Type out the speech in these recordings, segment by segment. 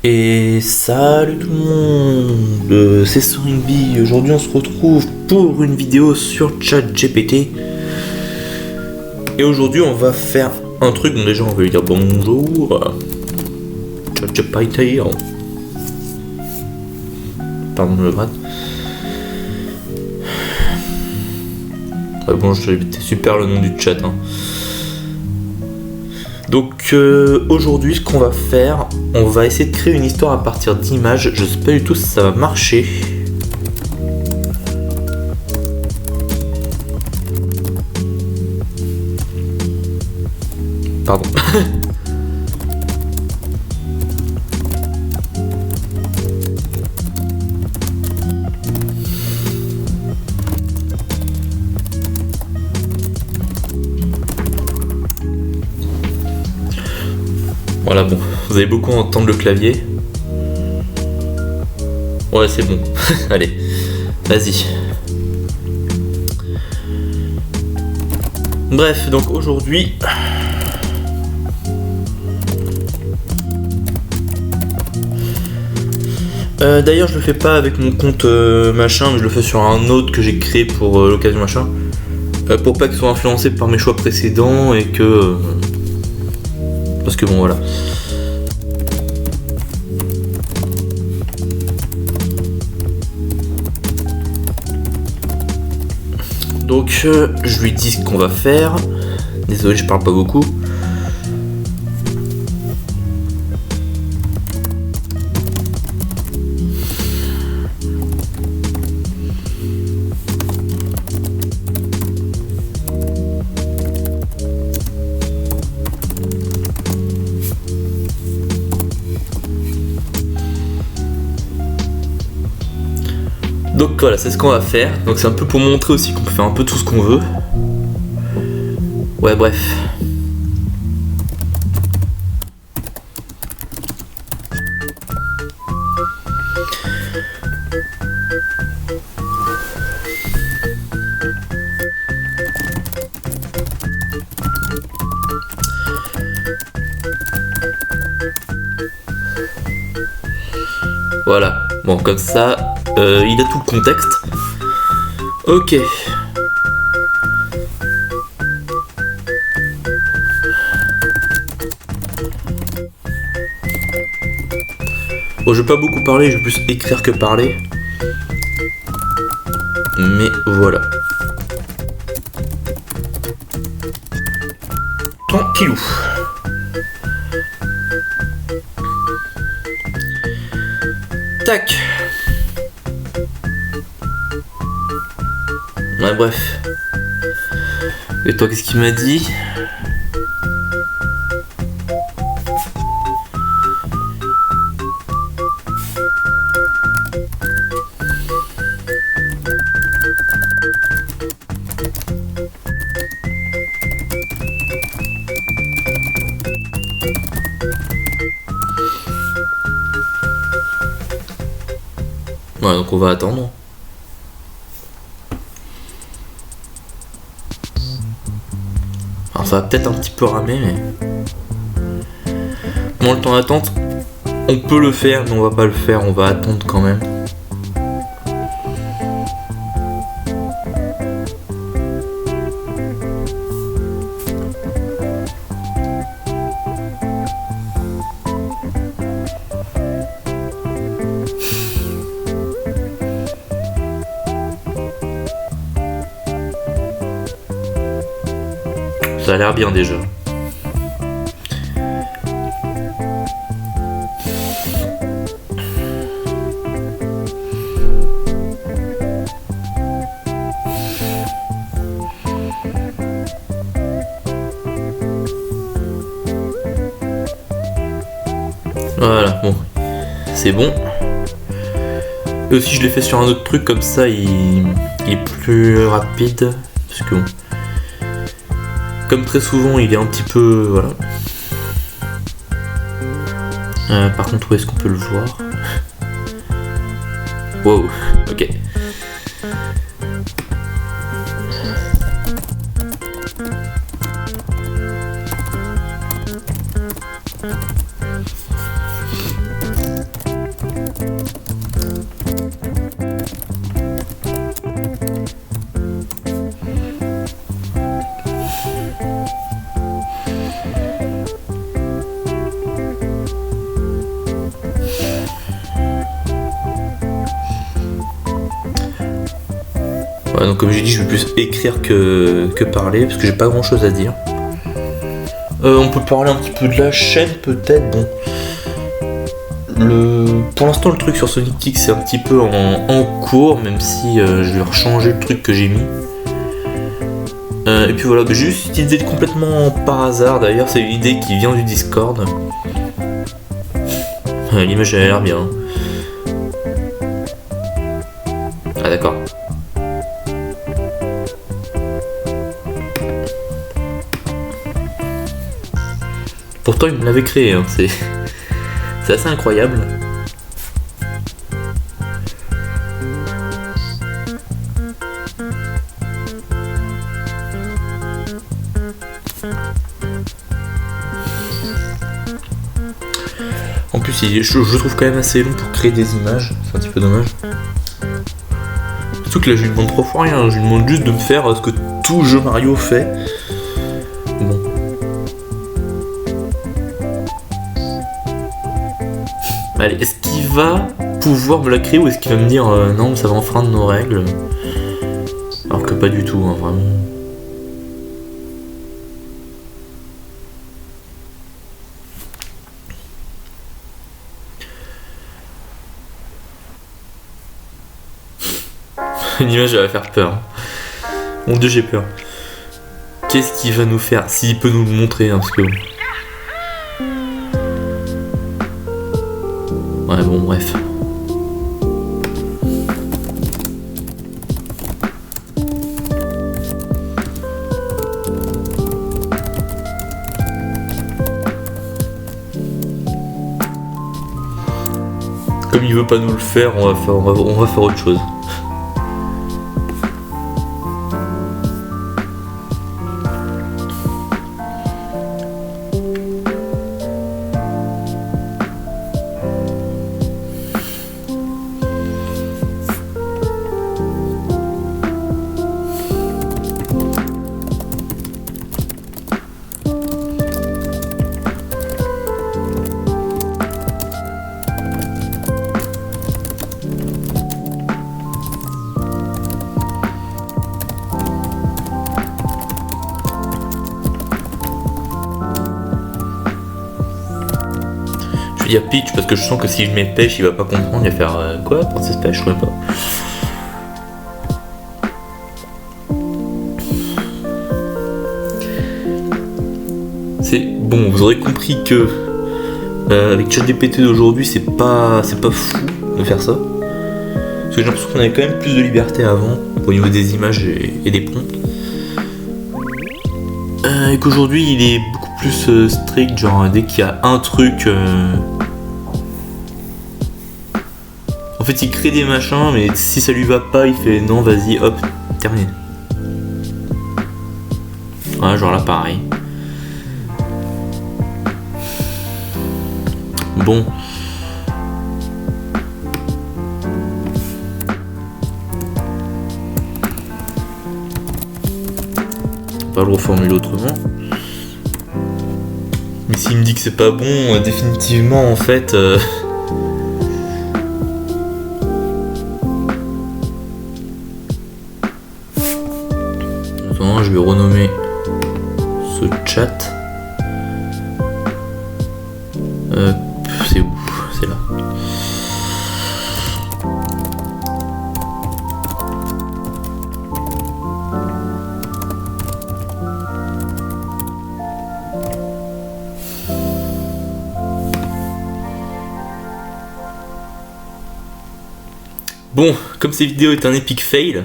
Et salut tout le monde, c'est Soringby. Aujourd'hui on se retrouve pour une vidéo sur ChatGPT. Et aujourd'hui on va faire un truc, donc déjà on va lui dire bonjour. ChatGPT. Pardon le grade. Bon, c'était super le nom du chat. Donc aujourd'hui ce qu'on va faire, on va essayer de créer une histoire à partir d'images. Je sais pas du tout si ça va marcher. Pardon. Voilà, bon, vous allez beaucoup entendre le clavier. Ouais, c'est bon. Allez, vas-y. Bref, donc aujourd'hui... D'ailleurs, je le fais pas avec mon compte machin, mais je le fais sur un autre que j'ai créé pour l'occasion machin. Pour pas qu'il soit influencé par mes choix précédents et que... parce que bon, voilà. Donc je lui dis ce qu'on va faire. Désolé, je parle pas beaucoup. Donc voilà, c'est ce qu'on va faire. Donc c'est un peu pour montrer aussi qu'on peut faire un peu tout ce qu'on veut. Ouais, bref. Voilà, bon comme ça, il a tout le contexte. Ok. Bon, je vais pas beaucoup parler, je vais plus écrire que parler. Mais voilà. Tranquillou. Tac. Ouais, bref. Et toi, qu'est-ce qu'il m'a dit ? Ouais, donc on va attendre. Alors ça va peut-être un petit peu ramer, mais... Bon, le temps d'attente, on peut le faire, mais on va pas le faire, on va attendre quand même. Ça a l'air bien déjà. Voilà, bon, c'est bon. Et aussi je l'ai fait sur un autre truc, comme ça il est plus rapide. Parce que bon, comme très souvent il est un petit peu... voilà. Par contre, où est-ce qu'on peut le voir ? Wow, ok. Ouais, donc comme j'ai dit, je vais plus écrire que parler, parce que j'ai pas grand chose à dire. On peut parler un petit peu de la chaîne peut-être. Bon. Pour l'instant le truc sur Sonic Kick c'est un petit peu en cours, même si je vais rechanger le truc que j'ai mis. Et puis voilà, j'ai juste une idée complètement par hasard, d'ailleurs c'est une idée qui vient du Discord. L'image elle a l'air bien. Ah d'accord. Pourtant il me l'avait créé, hein. C'est assez incroyable. En plus, je le trouve quand même assez long pour créer des images. C'est un petit peu dommage. Surtout que là, je lui demande 3 fois rien. Je lui demande juste de me faire ce que tout jeu Mario fait. Bon. Allez, est-ce qu'il va pouvoir me la créer ou est-ce qu'il va me dire non, ça va enfreindre nos règles? Alors que pas du tout, hein, vraiment. Une image va faire peur. Mon dieu, j'ai peur. Qu'est-ce qu'il va nous faire? S'il peut nous le montrer, hein, parce que... Ouais, bon, bref. Comme il veut pas nous le faire, on va faire autre chose. Je vais dire Peach parce que je sens que si je mets pêche, il va pas comprendre, il va faire quoi? Princesse pêche? Je sais pas. C'est bon, vous aurez compris que avec ChatGPT d'aujourd'hui, c'est pas fou de faire ça. Parce que j'ai l'impression qu'on avait quand même plus de liberté avant au niveau des images et des prompts. Et qu'aujourd'hui, il est beaucoup plus strict, genre dès qu'il y a un truc. En fait, il crée des machins, mais si ça lui va pas, il fait non, vas-y, hop, terminé. Ouais, genre là, pareil. Bon. On va le reformuler autrement. Mais s'il me dit que c'est pas bon, définitivement, en fait... Attends, je vais renommer ce chat. C'est où? C'est là. Bon, comme cette vidéo est un epic fail,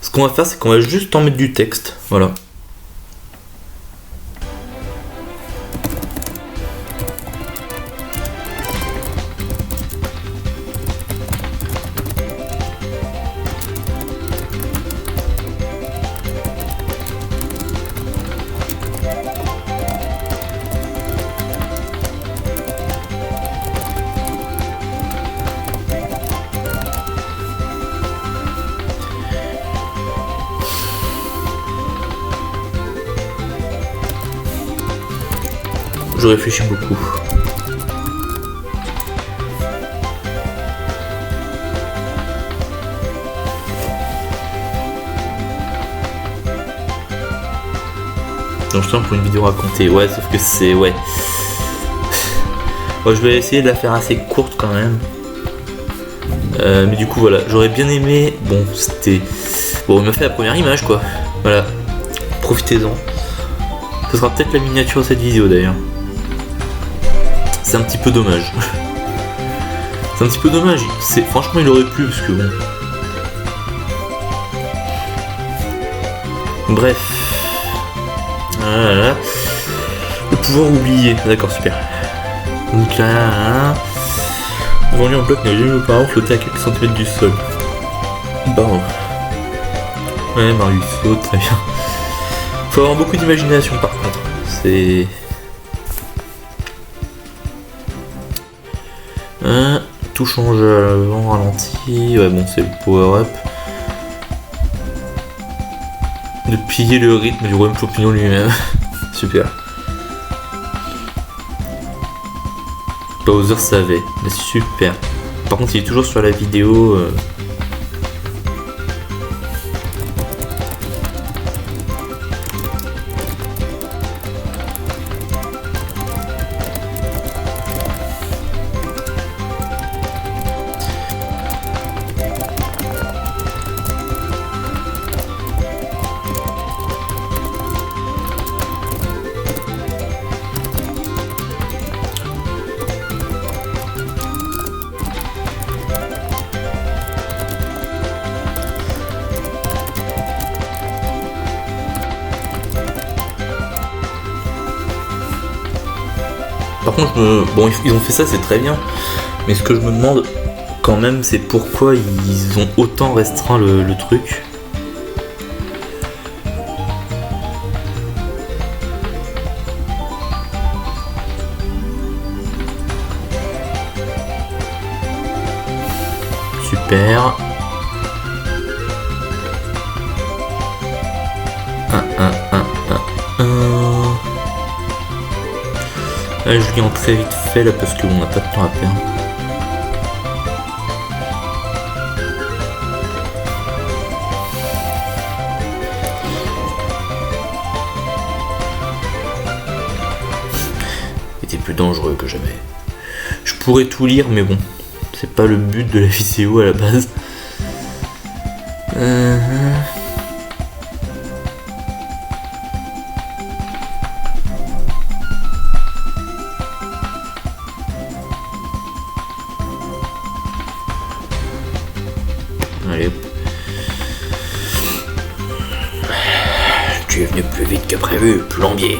ce qu'on va faire, c'est qu'on va juste en mettre du texte. Voilà. Je réfléchis beaucoup. Donc je tiens pour une vidéo racontée. Ouais, sauf que c'est... Ouais. Bon, je vais essayer de la faire assez courte quand même. Mais du coup, voilà. J'aurais bien aimé... Bon, c'était... Bon, on m'a fait la première image, quoi. Voilà. Profitez-en. Ce sera peut-être la miniature de cette vidéo, d'ailleurs. C'est un petit peu dommage. C'est un petit peu dommage. Franchement, il aurait plu, parce que bon... Bref. Voilà. Le pouvoir oublier. D'accord, super. Donc là, devant lui en bloc, n'a jamais vu auparavant flotter à quelques centimètres du sol. Bon. Ouais, Marius saute, très bien. Faut avoir beaucoup d'imagination par contre. C'est... Tout change à l'avant, ralenti. Ouais, bon, c'est le power-up. De piller le rythme du royaume champignon lui-même. Super. Bowser savait, mais super. Par contre, il est toujours sur la vidéo. Par contre, bon, ils ont fait ça, c'est très bien. Mais ce que je me demande quand même, c'est pourquoi ils ont autant restreint le truc. Super. Là, je viens très vite fait là parce qu'on n'a pas de temps à perdre. C'était plus dangereux que jamais. Je pourrais tout lire, mais bon, c'est pas le but de la vidéo à la base. Allez. Tu es venu plus vite que prévu, plombier.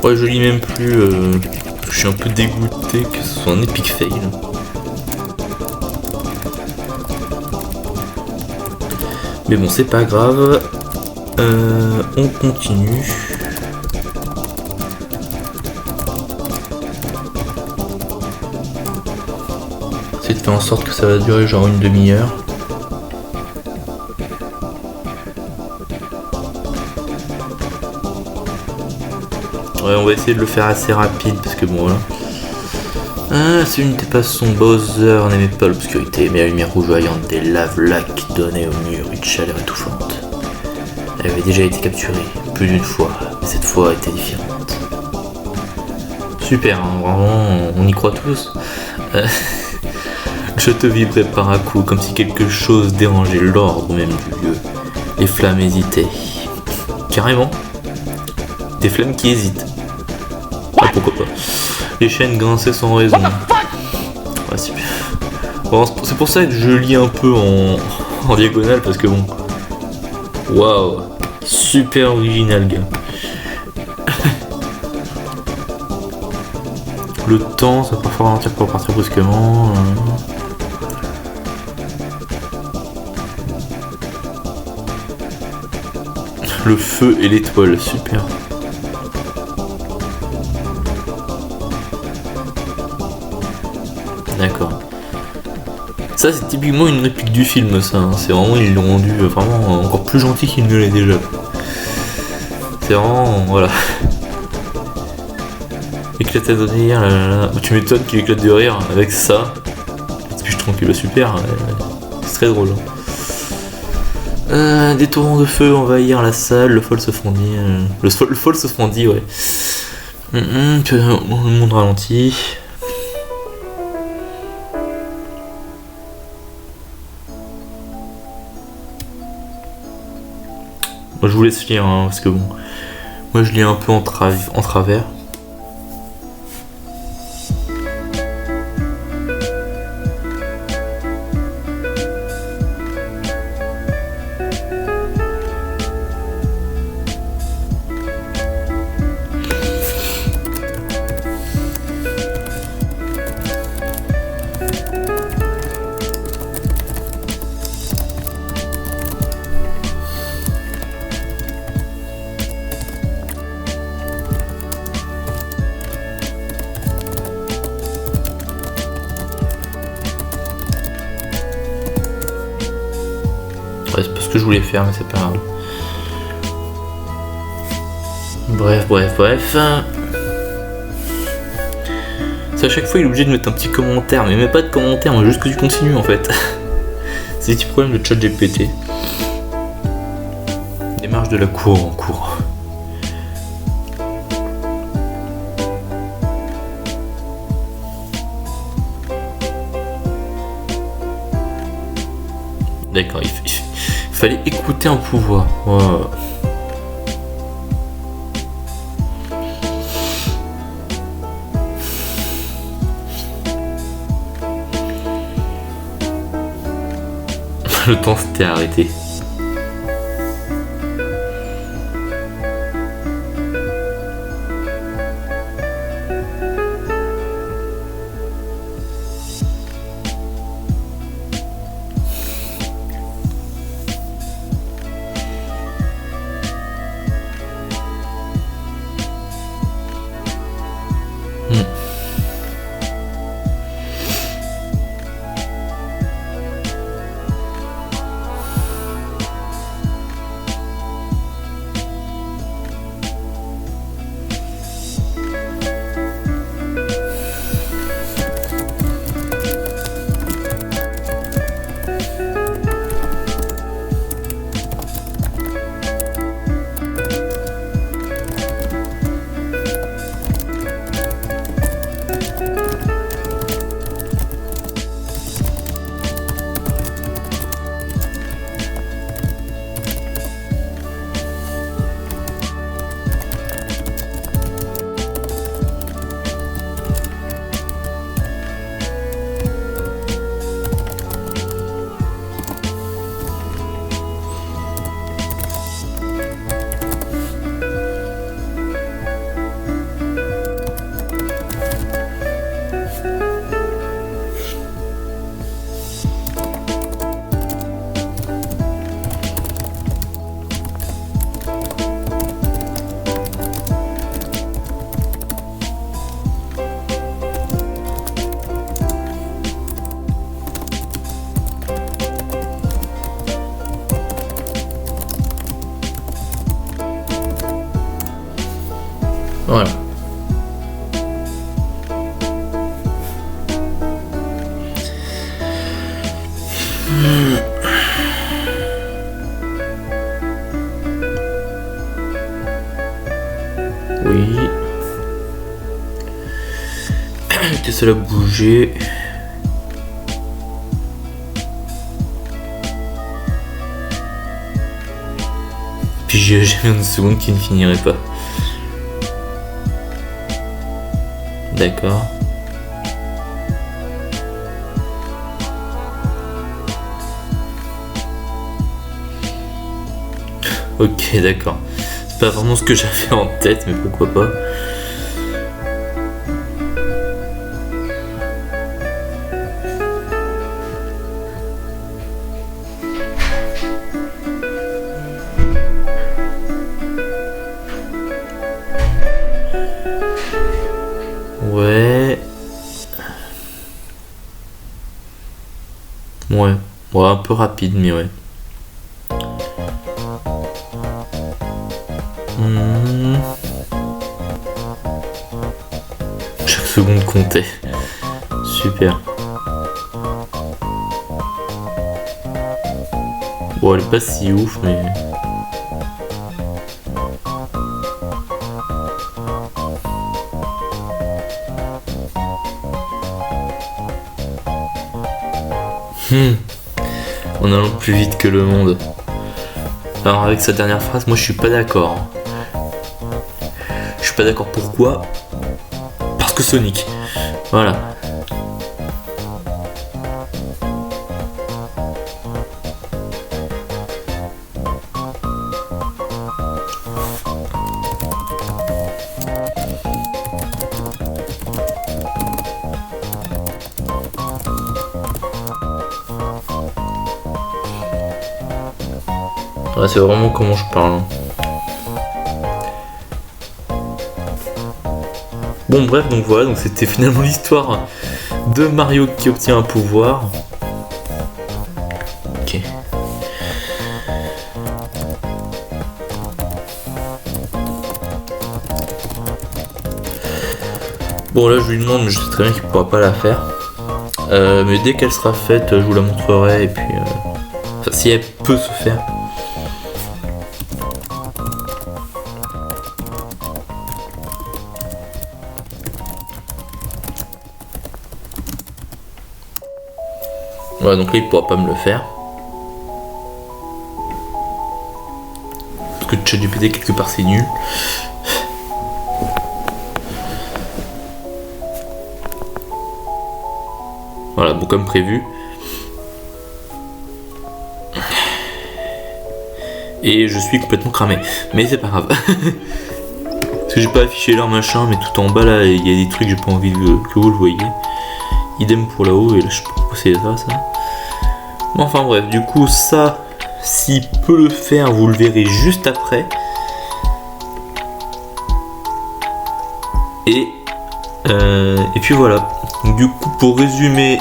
Ouais, je lis même plus. Je suis un peu dégoûté que ce soit un epic fail. Mais bon, c'est pas grave. On continue. Essayer de faire en sorte que ça va durer genre une demi-heure. Ouais, on va essayer de le faire assez rapide parce que bon voilà. Si l'unité passe son Bowser n'aimait pas l'obscurité, mais la lumière rougeoyante des laves-lacs donnait au mur une chaleur étouffante. Elle avait déjà été capturée plus d'une fois, mais cette fois était différente. Super, hein, vraiment, on y croit tous. Le château vibrait par un coup, comme si quelque chose dérangeait l'ordre même du lieu. Les flammes hésitaient. Carrément. Des flammes qui hésitent. Ah, pourquoi pas. Les chaînes grinçaient sans raison. Ouais, super. Bon, c'est pour ça que je lis un peu en diagonale, parce que bon... Waouh. Super original, gars. Le temps, ça peut parfois ralentir pour partir brusquement. Le feu et l'étoile, super. Ça c'est typiquement une réplique du film, ça. Hein. C'est vraiment, ils l'ont rendu vraiment encore plus gentil qu'il ne l'est déjà. C'est vraiment, voilà. Éclater de rire, là, là, là. Tu m'étonnes qu'il éclate de rire avec ça. Parce que je trouve qu'il est super. C'est très drôle. Des torrents de feu envahirent la salle, le fol se fondit. Le fol se fondit, ouais. Le monde ralentit. Moi je vous laisse lire, hein, parce que bon. Moi je lis un peu en travers. Ouais, c'est pas ce que je voulais faire, mais c'est pas grave. Bref. C'est à chaque fois il est obligé de mettre un petit commentaire, mais même pas de commentaire, moi juste que tu continues en fait. C'est des petits problèmes de chat GPT. Démarche de la cour en cours. D'accord, il fallait écouter un pouvoir. Wow. Le temps s'était arrêté. Voilà. Oui. J'étais seul à bouger. Puis j'ai jamais une seconde qui ne finirait pas. D'accord. Ok, d'accord. C'est pas vraiment ce que j'avais en tête, mais pourquoi pas. Ouais. Ouais, un peu rapide, mais ouais. Chaque seconde comptait. Super. Bon, elle est pas si ouf, mais... En allant plus vite que le monde. Alors avec sa dernière phrase, moi je suis pas d'accord. Je suis pas d'accord, pourquoi? Parce que Sonic. Voilà. Ouais, c'est vraiment comment je parle. Bon bref, donc voilà, donc c'était finalement l'histoire de Mario qui obtient un pouvoir. Ok. Bon là je lui demande, mais je sais très bien qu'il pourra pas la faire. Mais dès qu'elle sera faite, je vous la montrerai et puis... Enfin, si elle peut se faire. Voilà, donc là il pourra pas me le faire. Parce que ChatGPT quelque part c'est nul. Voilà, bon comme prévu. Et je suis complètement cramé. Mais c'est pas grave. Parce que j'ai pas affiché l'heure machin, mais tout en bas là il y a des trucs que j'ai pas envie que vous le voyez. Idem pour là-haut, et là je sais pas pourquoi c'est ça. Mais enfin bref, du coup ça, s'il peut le faire, vous le verrez juste après. Et puis voilà. Donc, du coup pour résumer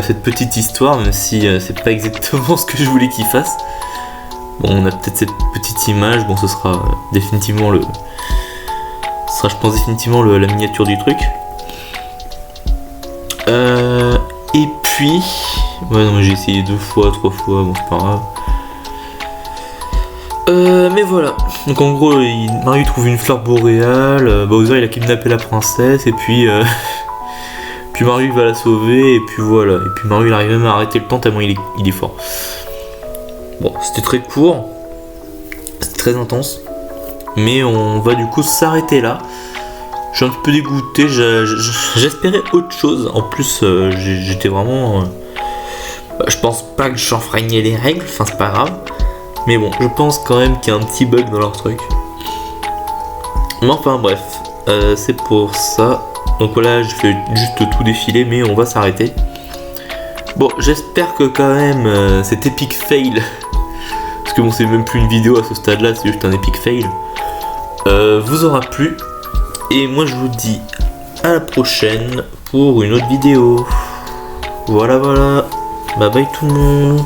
cette petite histoire, même si c'est pas exactement ce que je voulais qu'il fasse. Bon, on a peut-être cette petite image, bon ce sera définitivement la miniature du truc. Et puis... Ouais non mais j'ai essayé 2 fois, 3 fois, bon c'est pas grave. Mais voilà. Donc en gros, Mario trouve une fleur boréale, Bowser il a kidnappé la princesse, et puis... puis Mario va la sauver, et puis voilà. Et puis Mario il arrive même à arrêter le temps tellement il est fort. Bon, c'était très court, c'était très intense, mais on va du coup s'arrêter là. Je suis un petit peu dégoûté, j'espérais autre chose. En plus, j'étais vraiment... je pense pas que j'enfreignais les règles, enfin c'est pas grave. Mais bon, je pense quand même qu'il y a un petit bug dans leur truc. Mais enfin bref, c'est pour ça. Donc voilà, je fais juste tout défiler, mais on va s'arrêter. Bon, j'espère que quand même cet epic fail, parce que bon c'est même plus une vidéo à ce stade là, c'est juste un epic fail, vous aura plu. Et moi je vous dis à la prochaine pour une autre vidéo. Voilà, bye bye tout le monde.